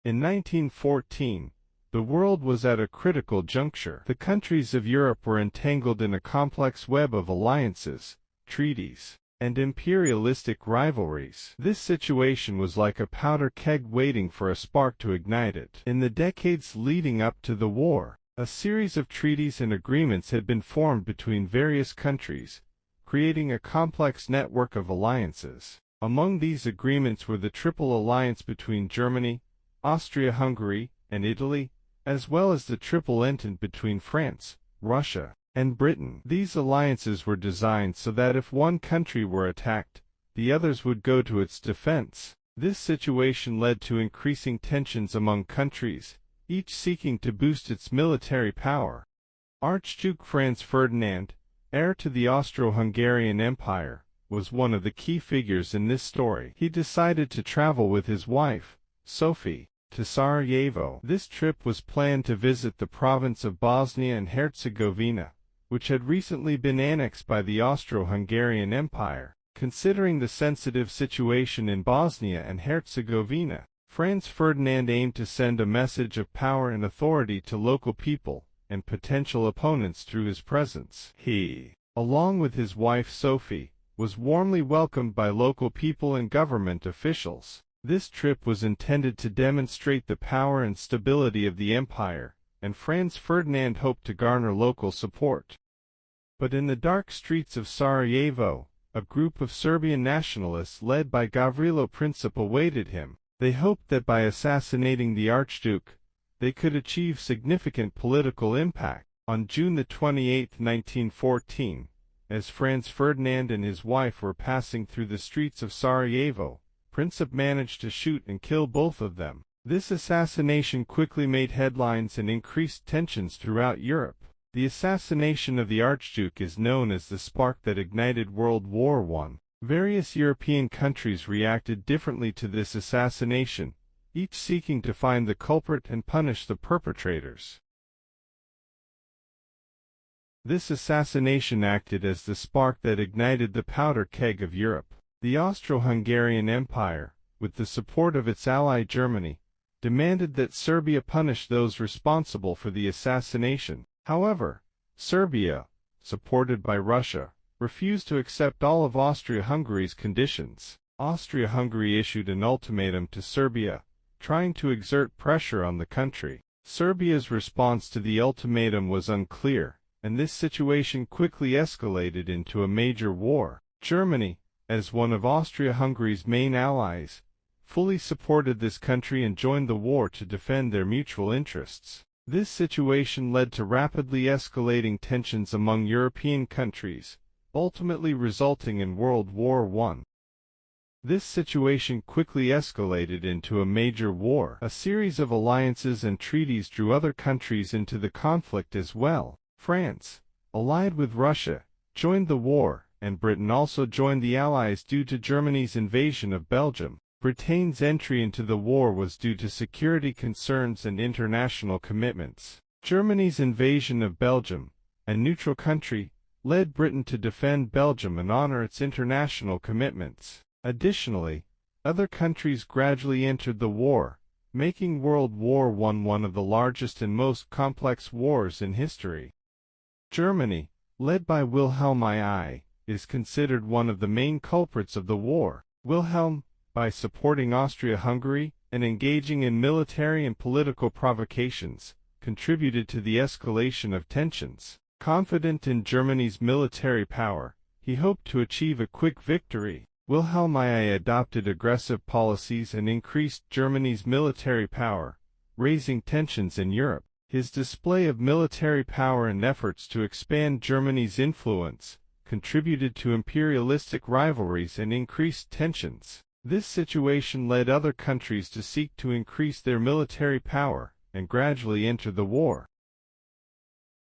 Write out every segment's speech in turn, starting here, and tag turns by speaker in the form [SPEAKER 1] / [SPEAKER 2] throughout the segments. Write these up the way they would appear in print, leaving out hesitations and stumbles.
[SPEAKER 1] In 1914, the world was at a critical juncture. The countries of Europe were entangled in a complex web of alliances, treaties, and imperialistic rivalries. This situation was like a powder keg waiting for a spark to ignite it. In the decades leading up to the war, a series of treaties and agreements had been formed between various countries, creating a complex network of alliances. Among these agreements were the Triple Alliance between Germany, Austria-Hungary, and Italy, as well as the Triple Entente between France, Russia, and Britain. These alliances were designed so that if one country were attacked, the others would go to its defense. This situation led to increasing tensions among countries, each seeking to boost its military power. Archduke Franz Ferdinand, heir to the Austro-Hungarian Empire, was one of the key figures in this story. He decided to travel with his wife, Sophie, to Sarajevo. This trip was planned to visit the province of Bosnia and Herzegovina, which had recently been annexed by the Austro-Hungarian Empire. Considering the sensitive situation in Bosnia and Herzegovina, Franz Ferdinand aimed to send a message of power and authority to local people and potential opponents through his presence. He, along with his wife Sophie, was warmly welcomed by local people and government officials. This trip was intended to demonstrate the power and stability of the empire, and Franz Ferdinand hoped to garner local support. But in the dark streets of Sarajevo, a group of Serbian nationalists led by Gavrilo Princip awaited him. They hoped that by assassinating the Archduke, they could achieve significant political impact. On June 28, 1914, as Franz Ferdinand and his wife were passing through the streets of Sarajevo, Princip managed to shoot and kill both of them. This assassination quickly made headlines and increased tensions throughout Europe. The assassination of the Archduke is known as the spark that ignited World War I. Various European countries reacted differently to this assassination, each seeking to find the culprit and punish the perpetrators. This assassination acted as the spark that ignited the powder keg of Europe. The Austro-Hungarian Empire, with the support of its ally Germany, demanded that Serbia punish those responsible for the assassination. However, Serbia, supported by Russia, refused to accept all of Austria-Hungary's conditions. Austria-Hungary issued an ultimatum to Serbia, trying to exert pressure on the country. Serbia's response to the ultimatum was unclear, and this situation quickly escalated into a major war. Germany, as one of Austria-Hungary's main allies, fully supported this country and joined the war to defend their mutual interests. This situation led to rapidly escalating tensions among European countries, ultimately resulting in World War I. This situation quickly escalated into a major war. A series of alliances and treaties drew other countries into the conflict as well. France, allied with Russia, joined the war, and Britain also joined the Allies due to Germany's invasion of Belgium. Britain's entry into the war was due to security concerns and international commitments. Germany's invasion of Belgium, a neutral country, led Britain to defend Belgium and honor its international commitments. Additionally, other countries gradually entered the war, making World War I one of the largest and most complex wars in history. Germany, led by Wilhelm II, is considered one of the main culprits of the war. Wilhelm, by supporting Austria-Hungary and engaging in military and political provocations, contributed to the escalation of tensions. Confident in Germany's military power, he hoped to achieve a quick victory. Wilhelm II adopted aggressive policies and increased Germany's military power, raising tensions in Europe. His display of military power and efforts to expand Germany's influence contributed to imperialistic rivalries and increased tensions. This situation led other countries to seek to increase their military power and gradually enter the war.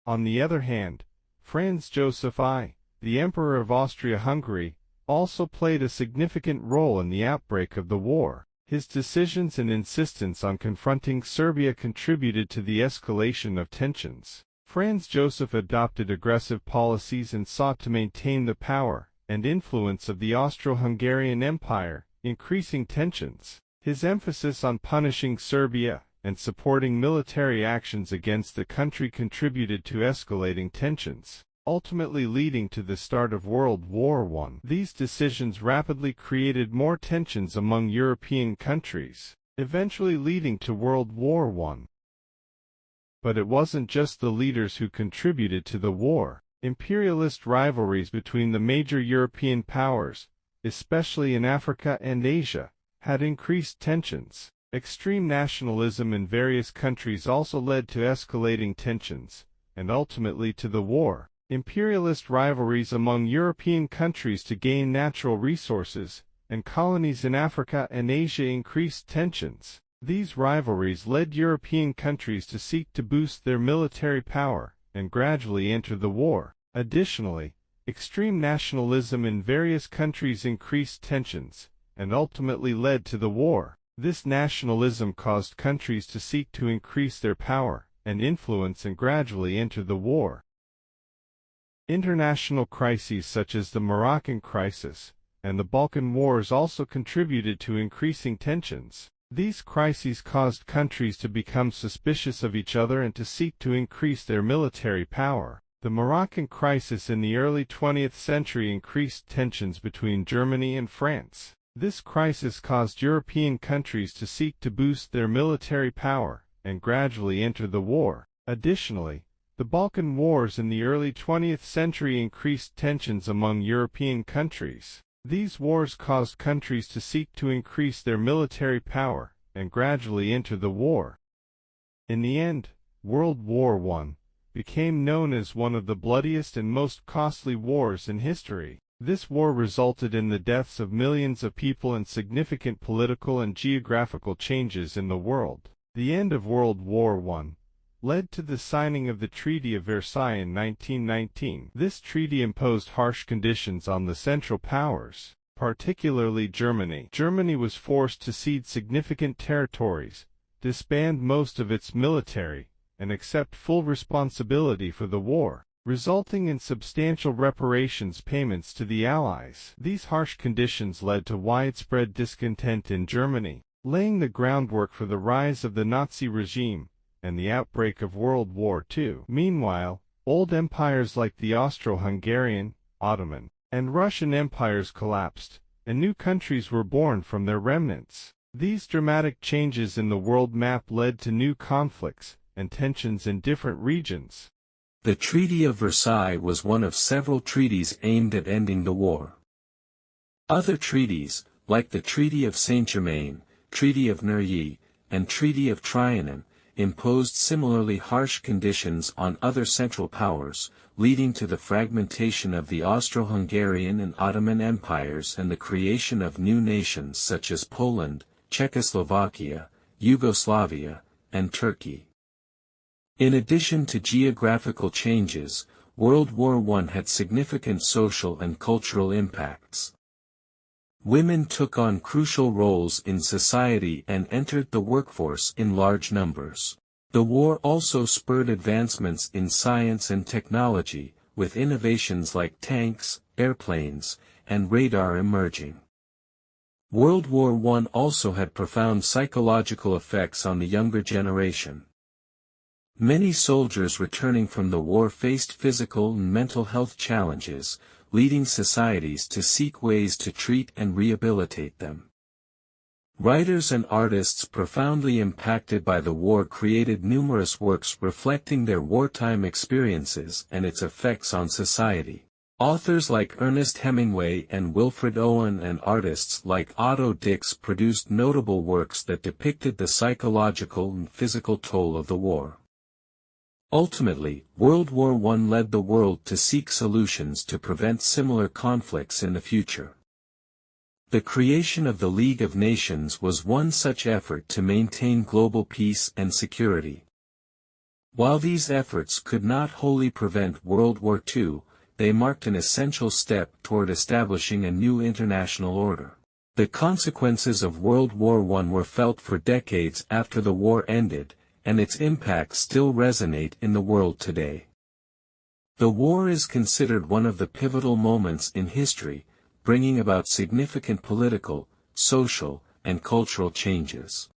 [SPEAKER 1] On the other hand, Franz Joseph I, the Emperor of Austria-Hungary, also played a significant role in the outbreak of the war. His decisions and insistence on confronting Serbia contributed to the escalation of tensions. Franz Joseph adopted aggressive policies and sought to maintain the power and influence of the Austro-Hungarian Empire, increasing tensions. His emphasis on punishing Serbia and supporting military actions against the country contributed to escalating tensions, ultimately leading to the start of World War I. These decisions rapidly created more tensions among European countries, eventually leading to World War I. But it wasn't just the leaders who contributed to the war. Imperialist rivalries between the major European powers, especially in Africa and Asia, had increased tensions. Extreme nationalism in various countries also led to escalating tensions, and ultimately to the war. Imperialist rivalries among European countries to gain natural resources and colonies in Africa and Asia increased tensions. These rivalries led European countries to seek to boost their military power and gradually enter the war. Additionally, extreme nationalism in various countries increased tensions and ultimately led to the war. This nationalism caused countries to seek to increase their power and influence and gradually enter the war. International crises such as the Moroccan crisis and the Balkan Wars also contributed to increasing tensions. These crises caused countries to become suspicious of each other and to seek to increase their military power. The Moroccan crisis in the early 20th century increased tensions between Germany and France. This crisis caused European countries to seek to boost their military power and gradually enter the war. Additionally, the Balkan Wars in the early 20th century increased tensions among European countries. These wars caused countries to seek to increase their military power and gradually enter the war. In the end, World War I became known as one of the bloodiest and most costly wars in history. This war resulted in the deaths of millions of people and significant political and geographical changes in the world. The end of World War I led to the signing of the Treaty of Versailles in 1919. This treaty imposed harsh conditions on the Central Powers, particularly Germany. Germany was forced to cede significant territories, disband most of its military, and accept full responsibility for the war, resulting in substantial reparations payments to the Allies. These harsh conditions led to widespread discontent in Germany, laying the groundwork for the rise of the Nazi regime and the outbreak of World War II. Meanwhile, old empires like the Austro-Hungarian, Ottoman, and Russian empires collapsed, and new countries were born from their remnants. These dramatic changes in the world map led to new conflicts and tensions in different regions.
[SPEAKER 2] The Treaty of Versailles was one of several treaties aimed at ending the war. Other treaties, like the Treaty of Saint-Germain, Treaty of Neuilly, and Treaty of Trianon, imposed similarly harsh conditions on other Central Powers, leading to the fragmentation of the Austro-Hungarian and Ottoman empires and the creation of new nations such as Poland, Czechoslovakia, Yugoslavia, and Turkey. In addition to geographical changes, World War I had significant social and cultural impacts. Women took on crucial roles in society and entered the workforce in large numbers. The war also spurred advancements in science and technology, with innovations like tanks, airplanes, and radar emerging. World War I also had profound psychological effects on the younger generation. Many soldiers returning from the war faced physical and mental health challenges, leading societies to seek ways to treat and rehabilitate them. Writers and artists profoundly impacted by the war created numerous works reflecting their wartime experiences and its effects on society. Authors like Ernest Hemingway and Wilfred Owen and artists like Otto Dix produced notable works that depicted the psychological and physical toll of the war. Ultimately, World War I led the world to seek solutions to prevent similar conflicts in the future. The creation of the League of Nations was one such effort to maintain global peace and security. While these efforts could not wholly prevent World War II, they marked an essential step toward establishing a new international order. The consequences of World War I were felt for decades after the war ended, and its impacts still resonate in the world today. The war is considered one of the pivotal moments in history, bringing about significant political, social, and cultural changes.